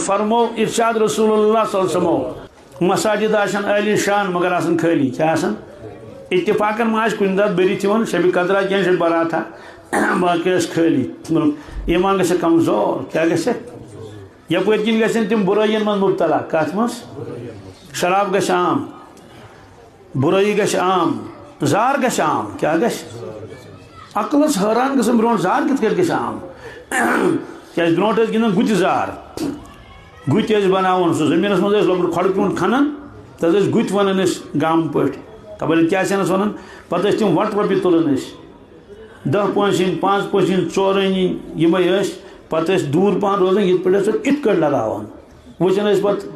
فرمو ارشاد رسول اللہ صلی اللہ علیہ وسلم مساجد آشن عالی شان مگر آسن خالی کیا آسن اتفاقاً ما کن دہ بری تون شب قدرہ کی شب برات باقی خالی ایمان گھے کمزور کیا گھے یپر کن گھن تم برائین من مبتلا کت مز شراب گھے عام برائی گھے عام زار گھے عام کیا گھے عقلس حیران گھن برو زار کت گھے عام کیا برو گندان گت زار گت بناون سہ زمین مز لوگ کھڑ پیون کھنان تس گت ونان گام پہ خبر کیا ونان پتہ تم وٹ رپی تلان 10 پونسن 5 پونسن 4 یم پتہ دور پہن روزان یہ پہ ات کٹ لگاوان وچان پتہ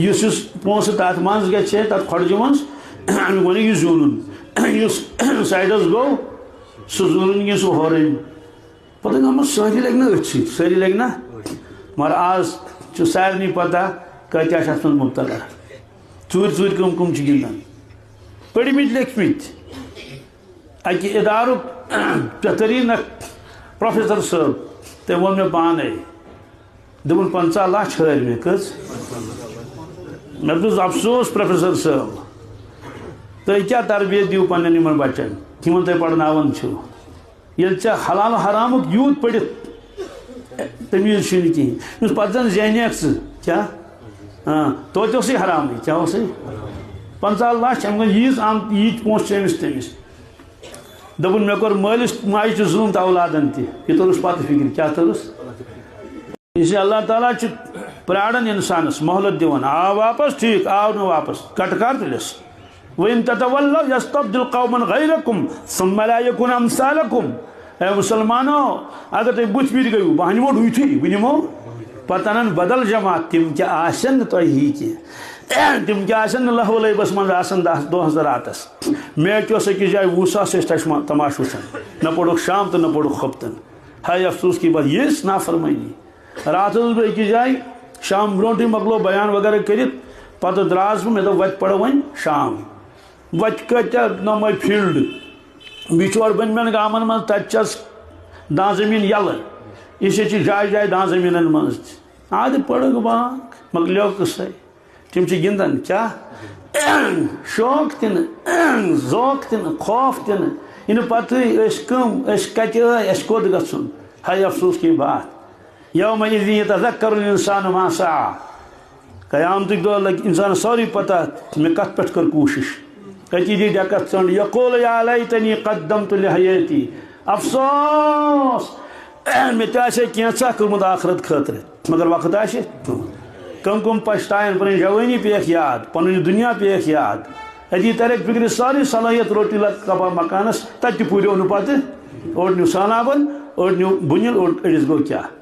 اس پونسہ تر مز گھے تر کھڑجہ مز امیک ون یہ زونن اس سائڈس گو سہ زونن یہ سہ ہورن پتہ گا ساری لگ نا اتھی ساری لگ نا مگر آز سارے پتہ کتیا ات من مبتلا ژور ژور کم گندان پڑھ مت لیکھ مت اکہ ادارک بہترین پروفیسر صاحب تم وون مے پانے دپن 50 لچھ ہر مے کس مے دوس افسوس پروفیسر صاحب تھی کیا تربیت دیو پنن یمن بچن یمن تھی پڑھناون چھو یل ژےٚ حلال حرامک یوت پڑھت تمیز چھ کہین پتہ زن زینیک ژٕ کیا ہاں توتہِ اوسٕے حرامٕے کیا اوسٕے 50 لچھ ام گٔے ییٖتۍ پونٛسہٕ چھِ أمِس تٔمِس دوٚپُن مےٚ کوٚر مٲلِس ماجہِ تہِ ظُلم تہٕ اولادن تہِ یہِ توٚرُس پتہٕ فکر کیٛاہ توٚرُس یہِ اللہ تعالیٰ چھُ پرٛاران اِنسانس مہلت دِوان آو واپس ٹھیٖک آو نہٕ واپس کٹہٕ کر تُلِس وَإِن تَتَوَلَّوْا يَسْتَبْدِلْ قَوْمًا غَيْرَكُمْ ثُمَّ لَا يَكُونَ أَمْثَالَكُمْ اے مسلمانو اگر تُہۍ بُتھِ پھِرِ گٔیِو بہٕ نِمو ڈُیتھٕے بہٕ نِمو پتہٕ اَنن بدل جماعت تِم کیٛاہ آسن نہٕ تۄہہِ ہی کینٛہہ تِم کیٛاہ آسن نہٕ لہو لعبس منٛز آسان دۄہس راتس میچ اوس أکِس جایہِ 20 ساس ٲسۍ تماشہٕ وٕچھان نہ پوٚرُکھ شام تہٕ نہ پوٚرُکھ ہفتن ہاے افسوس کی بات یِژھ نافرمٲنی رات اوسُس بہٕ أکِس جایہِ شام برونٛٹھٕے مۄکلو بیان وغیرہ کٔرِتھ پتہٕ درٛاس بہٕ مےٚ دوٚپ وۄنۍ پرو وۄنۍ شام وۄنۍ کۭتیاہ نۄمے فیٖلڈ بِچور بٔنمٮ۪ن گامن منٛز تتہِ چھس دان زٔمیٖن یَلہٕ یہِ چھِ جایہِ جایہِ دان زٔمیٖنن منٛز تہِ آدٕ پٔرٕکھ بانٛگ مۄکلیو قٕصے تِم چھِ گِنٛدان کیٛاہ شوق تہِ نہٕ ذوق تہِ نہٕ خوف تہِ نہٕ یہِ نہٕ پتہٕے أسۍ کٕم أسۍ کتہِ ٲسۍ اَسہِ کوٚت گژھُن ہاے افسوس کی بات یومئذ یتذکر الانسان ما سعی قیامتٕکۍ دۄہ لگہِ انسانس سورُے پتہ مےٚ کتھ پٮ۪ٹھ کٔر کوٗشش أتی دی ڈٮ۪کس ژٔنٛڈ یقول یا لیتنی قدمت لحیاتی افسوس مےٚ تہِ آسہِ ہے کینٛژھا کوٚرمُت آخرت خٲطرٕ مگر وقت آسہِ کم پچھتاین پنٕنۍ جوٲنی پیکھ یاد پنُن یہِ دُنیا پیکھ یاد اتی ترکھ فکرِ ساری صلٲحیت روٹی لت کپا مکانس تتہِ تہِ پوٗریو نہٕ پتہٕ اوٚڑ نیوٗ سہلابن اوٚڑ نیوٗ بُنِل اوٚڑ أڑِس گوٚو کیٛاہ